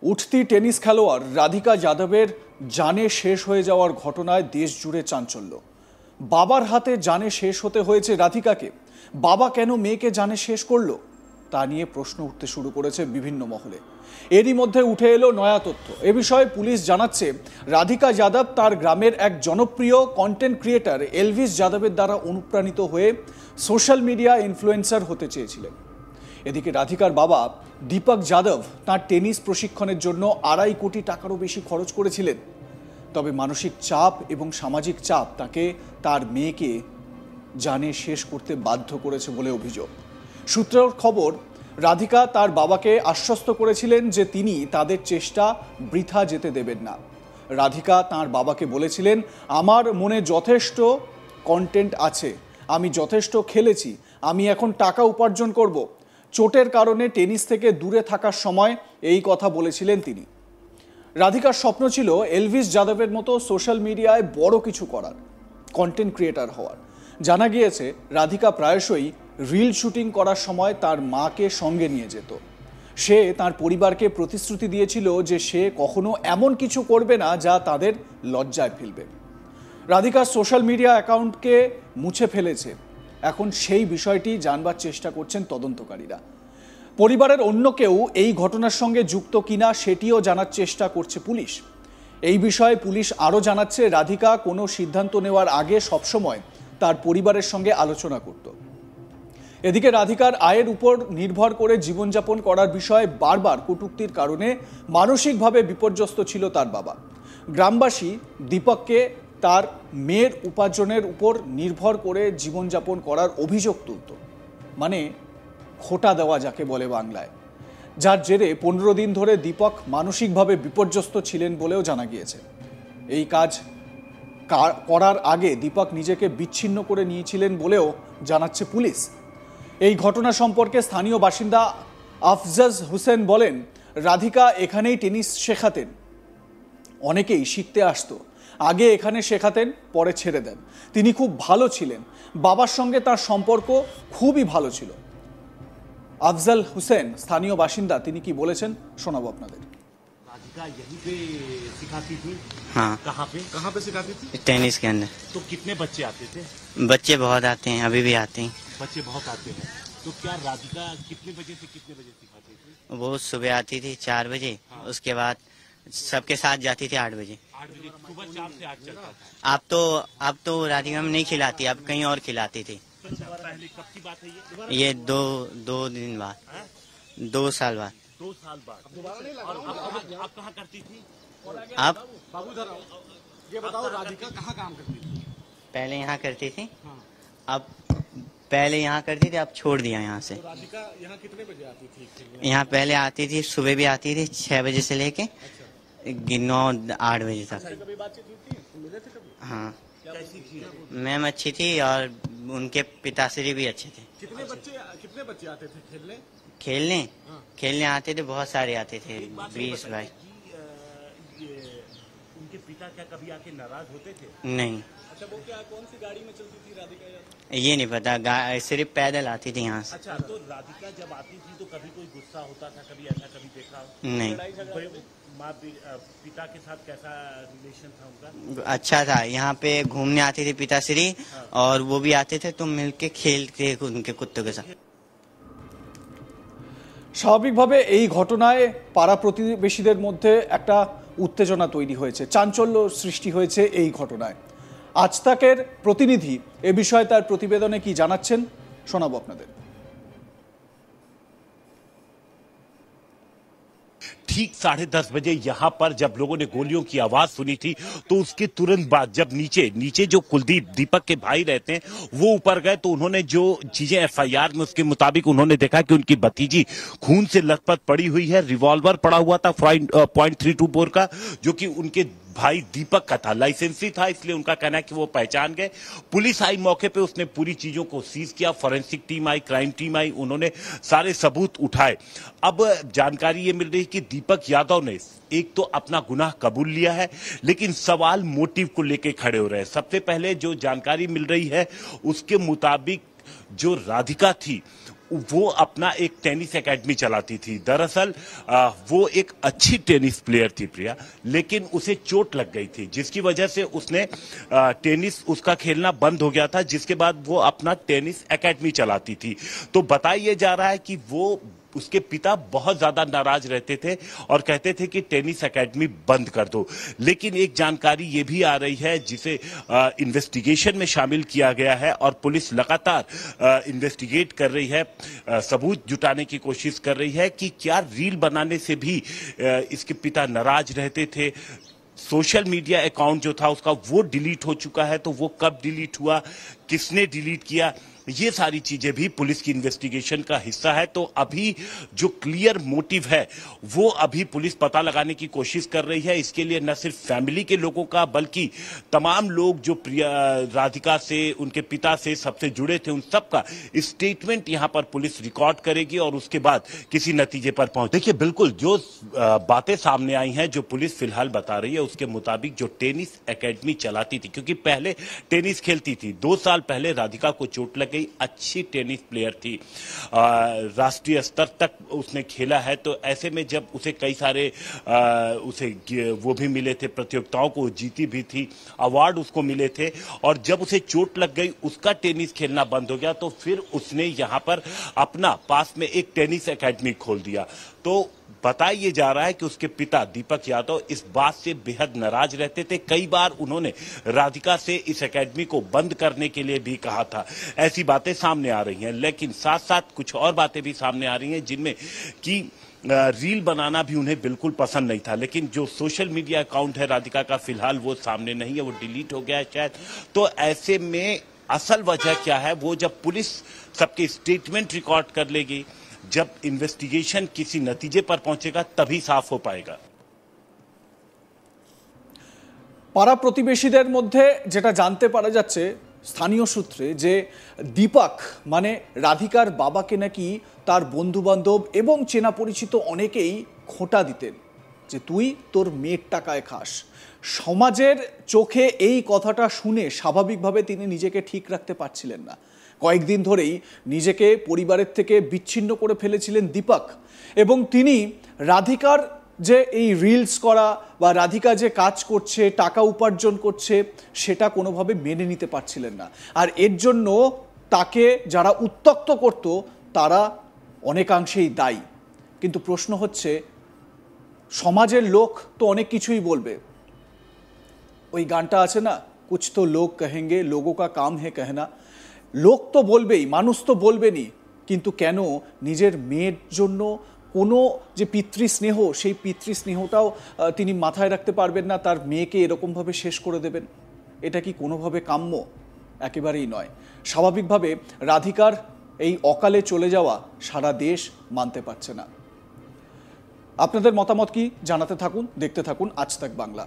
উঠতি টেনিস খেলোয়াড় রাধিকা যাদবের জানে শেষ হয়ে যাওয়ার ঘটনায় দেশ জুড়ে চাঞ্চল্য। বাবার হাতে জানে শেষ হতে হয়েছে রাধিকাকে। বাবা কেন মেয়েকে জানে শেষ করলো তা নিয়ে প্রশ্ন উঠতে শুরু করেছে বিভিন্ন মহলে। এরই মধ্যে উঠে এলো নয়া তথ্য। এ বিষয়ে পুলিশ জানাচ্ছে, রাধিকা যাদব তার গ্রামের এক জনপ্রিয় কন্টেন্ট ক্রিয়েটর এলভিস যাদবের দ্বারা অনুপ্রাণিত হয়ে সোশ্যাল মিডিয়া ইনফ্লুয়েন্সার হতে চেয়েছিলেন। এদিকে রাধিকার বাবা দীপক যাদব তার টেনিস প্রশিক্ষণের জন্য 2.5 কোটি টাকারও বেশি খরচ করেছিলেন। তবে মানসিক চাপ এবং সামাজিক চাপ তাকে তার মেয়েকে জানে শেষ করতে বাধ্য করেছে বলে অভিযোগ। সূত্রের খবর, রাধিকা তার বাবাকে আশ্বস্ত করেছিলেন যে তিনি তাদের চেষ্টা বৃথা যেতে দেবেন না। রাধিকা তার বাবাকে বলেছিলেন, আমার মনে যথেষ্ট কন্টেন্ট আছে, আমি যথেষ্ট খেলেছি, আমি এখন টাকা উপার্জন করব। চোটের কারণে টেনিস থেকে দূরে থাকার সময় এই কথা বলেছিলেন তিনি। রাধিকার স্বপ্ন ছিল এলভিস যাদবের মতো সোশ্যাল মিডিয়ায় বড় কিছু করার, কন্টেন্ট ক্রিয়েটর হওয়ার। জানা গিয়েছে, রাধিকা প্রায়শই রিল শুটিং করার সময় তার মাকে সঙ্গে নিয়ে যেত। সে তার পরিবারকে প্রতিশ্রুতি দিয়েছিল যে সে কখনো এমন কিছু করবে না যা তাদের লজ্জায় ফেলবে। রাধিকার সোশ্যাল মিডিয়া অ্যাকাউন্টকে মুছে ফেলেছে। এখন সেই বিষয়টি জানবার চেষ্টা করছেন তদন্তকারীরা। পরিবারের অন্য কেউ এই ঘটনার সঙ্গে যুক্ত কিনা সেটিও জানার চেষ্টা করছে পুলিশ। এই বিষয়ে পুলিশ আরও জানাচ্ছে, রাধিকা কোনো সিদ্ধান্ত নেওয়ার আগে সবসময় তার পরিবারের সঙ্গে আলোচনা করত। এদিকে রাধিকার আয়ের উপর নির্ভর করে জীবনযাপন করার বিষয়ে বারবার কটূক্তির কারণে মানসিকভাবে বিপর্যস্ত ছিল তার বাবা। গ্রামবাসী দীপককে তার মেয়ের উপার্জনের উপর নির্ভর করে জীবনযাপন করার অভিযোগ তুলত, মানে খোটা দেওয়া যাকে বলে বাংলায়, যার জেরে 15 দিন ধরে দীপক মানসিকভাবে বিপর্যস্ত ছিলেন বলেও জানা গিয়েছে। এই কাজ করার আগে দীপক নিজেকে বিচ্ছিন্ন করে নিয়েছিলেন বলেও জানাচ্ছে পুলিশ। এই ঘটনা সম্পর্কে স্থানীয় বাসিন্দা আফজাজ হোসেন বলেন, রাধিকা এখানেই টেনিস শেখাতেন, অনেকেই শিখতে আসতো, আগে এখানে শেখাতেন, পরে ছেড়ে দেন। তিনি খুব ভালো ছিলেন, বাবার সঙ্গে তার সম্পর্ক খুবই ভালো ছিল। আফজাল হোসেন স্থানীয় বাসিন্দা, তিনি কি বলেছেন শোনাবো আপনাদের। राधिका यहीं पे सिखाती थी? हाँ। कहाँ पे सिखाती थी? टेनिस के अंदर। तो कितने बच्चे आते थे? बच्चे बहुत आते हैं, अभी भी आते हैं। बच्चे बहुत आते हैं। तो क्या राधिका कितने बजे से कितने बजे सिखाती थी? वो सुबह आती थी 4 बजे। हाँ। उसके बाद सबके साथ जाती थी 8 बजे। 8 बजे सुबह 4 से 8 चलता था। अब तो राधिका में नहीं खिलाती, अब कहीं और खिलाती थी। पहले कब की बात है ये? ये दो दिन बाद, 2 साल बाद। 2 साल बाद। और अब कहाँ करती थी? अब ये बताओ, राधिका कहाँ काम करती थी? पहले यहाँ करती थी। हाँ। अब पहले यहाँ करती थी, अब छोड़ दिया यहाँ से। तो राधिका यहाँ कितने बजे आती थी? यहाँ पहले आती थी, सुबह भी आती थी 6 बजे से लेके 9-8 बजे तक। कभी बातचीत हुई थी? मिले थे कभी? हाँ, कैसी थी? मैम अच्छी थी और उनके पिताश्री भी अच्छे थे। कितने बच्चे आते थे खेलने हाँ। खेलने आते थे, बहुत सारे आते थे, एक बात 20 22। ये उनके पिता क्या कभी आके नाराज होते थे? नहीं, अच्छा, वो क्या कौन सी गाड़ी में चलती थी राधिका? ये नहीं पता, सिर्फ पैदल आती थी यहाँ से। अच्छा, तो राधिका जब आती थी तो कभी कोई गुस्सा होता था, कभी ऐसा कभी देखा? नहीं। माँ पिता के साथ कैसा रिलेशन था उनका? अच्छा था, यहाँ पे घूमने आते थे पिताश्री। हाँ। और वो भी आते थे तो मिलके खेलते उनके कुत्तों के साथ। স্বাভাবিকভাবে এই ঘটনায় পাড়া প্রতিবেশীদের মধ্যে একটা উত্তেজনা তৈরি হয়েছে, চাঞ্চল্য সৃষ্টি হয়েছে এই ঘটনায়। আজ তাকের প্রতিনিধি এ বিষয়ে তার প্রতিবেদনে কি জানাচ্ছেন শোনাবো আপনাদের। ठीक 10:30 बजे यहाँ पर जब लोगों ने गोलियों की आवाज सुनी थी तो उसके तुरंत बाद जब नीचे जो कुलदीप दीपक के भाई रहते हैं वो ऊपर गए तो उन्होंने जो चीजें एफआईआर में उसके मुताबिक उन्होंने देखा कि उनकी भतीजी खून से लथपथ पड़ी हुई है। रिवॉल्वर पड़ा हुआ था .324 बोर का, जो कि उनके भाई दीपक का था, लाइसेंसी था, इसलिए उनका कहना है कि वो पहचान गए। पुलिस आई मौके पे, उसने पूरी चीजों को सीज किया, फॉरेंसिक टीम आई, क्राइम टीम आई, उन्होंने सारे सबूत उठाए। अब जानकारी ये मिल रही कि दीपक यादव ने एक तो अपना गुनाह कबूल लिया है, लेकिन सवाल मोटिव को लेके खड़े हो रहे हैं। सबसे पहले जो जानकारी मिल रही है उसके मुताबिक जो राधिका थी वो अपना एक टेनिस एकेडमी चलाती थी। दरअसल वो एक अच्छी टेनिस प्लेयर थी प्रिया, लेकिन उसे चोट लग गई थी, जिसकी वजह से उसने टेनिस उसका खेलना बंद हो गया था, जिसके बाद वो अपना टेनिस एकेडमी चलाती थी। तो बताया जा रहा है कि वो उसके पिता बहुत ज्यादा नाराज रहते थे और कहते थे कि टेनिस एकेडमी बंद कर दो। लेकिन एक जानकारी ये भी आ रही है जिसे इन्वेस्टिगेशन में शामिल किया गया है और पुलिस लगातार इन्वेस्टिगेट कर रही है, सबूत जुटाने की कोशिश कर रही है कि क्या रील बनाने से भी इसके पिता नाराज रहते थे। सोशल मीडिया अकाउंट जो था उसका वो डिलीट हो चुका है, तो वो कब डिलीट हुआ, किसने डिलीट किया, ये सारी चीजें भी पुलिस की इन्वेस्टिगेशन का हिस्सा है। तो अभी जो क्लियर मोटिव है वो अभी पुलिस पता लगाने की कोशिश कर रही है। इसके लिए न सिर्फ फैमिली के लोगों का बल्कि तमाम लोग जो प्रिया राधिका से, उनके पिता से, सबसे जुड़े थे, उन सब का स्टेटमेंट यहां पर पुलिस रिकॉर्ड करेगी और उसके बाद किसी नतीजे पर पहुंच। देखिए, बिल्कुल जो बातें सामने आई हैं, जो पुलिस फिलहाल बता रही है उसके मुताबिक जो टेनिस एकेडमी चलाती थी, क्योंकि पहले टेनिस खेलती थी, 2 साल पहले राधिका को चोट लग, अच्छी टेनिस प्लेयर थी, राष्ट्रीय स्तर तक उसने खेला है। तो ऐसे में जब उसे कई सारे उसे वो भी मिले थे, प्रतियोगिताओं को जीती भी थी, अवार्ड उसको मिले थे, और जब उसे चोट लग गई, उसका टेनिस खेलना बंद हो गया, तो फिर उसने यहां पर अपना पास में एक टेनिस एकेडमी खोल दिया। तो बताया जा रहा है कि उसके पिता दीपक यादव इस बात से बेहद नाराज रहते थे। कई बार उन्होंने राधिका से इस एकेडमी को बंद करने के लिए भी कहा था। ऐसी बातें सामने आ रही हैं, लेकिन साथ साथ कुछ और बातें भी सामने आ रही हैं जिनमें कि रील बनाना भी उन्हें बिल्कुल पसंद नहीं था। लेकिन जो सोशल मीडिया अकाउंट है राधिका का, फिलहाल वो सामने नहीं है, वो डिलीट हो गया है शायद। तो ऐसे में असल वजह क्या है, वो जब पुलिस सबके स्टेटमेंट रिकॉर्ड कर लेगी, जब इन्वेस्टिगेशन किसी नतीजे पर पहुंचेगा, तभी साफ हो पाएगा। পাড়া প্রতিবেশীদের মধ্যে যেটা জানতে পারা যাচ্ছে স্থানীয় সূত্রে, যে দীপক মানে রাধিকার বাবাকে নাকি তার বন্ধু বান্ধব এবং চেনা পরিচিত অনেকেই খোঁটা দিতেন যে তুই তোর মেয়ের টাকায় খাস। সমাজের চোখে এই কথাটা শুনে স্বাভাবিকভাবে তিনি নিজেকে ঠিক রাখতে পারছিলেন না। কয়েকদিন ধরেই নিজেকে পরিবারের থেকে বিচ্ছিন্ন করে ফেলেছিলেন দীপক, এবং তিনি রাধিকার যে এই রিলস করা বা রাধিকা যে কাজ করছে, টাকা উপার্জন করছে, সেটা কোনোভাবে মেনে নিতে পারছিলেন না। আর এর জন্য তাকে যারা উত্ত্যক্ত করত তারা অনেকাংশেই দায়ী। কিন্তু প্রশ্ন হচ্ছে, সমাজের লোক তো অনেক কিছুই বলবে। ওই গানটা আছে না, কুছ তো লোক কহেঙ্গে লোগো কা কাম হে कहना। লোক তো বলবেই, মানুষ তো বলবেনই, কিন্তু কেন নিজের মেয়ের জন্য কোনো যে পিতৃস্নেহ, সেই পিতৃস্নেহটাও তিনি মাথায় রাখতে পারবেন না, তার মেয়েকে এরকমভাবে শেষ করে দেবেন? এটা কি কোনোভাবে কাম্য? একেবারেই নয়। স্বাভাবিকভাবে রাধিকার এই অকালে চলে যাওয়া সারা দেশ মানতে পারছে না। আপনাদের মতামত কি জানাতে থাকুন, দেখতে থাকুন আজ তাক বাংলা।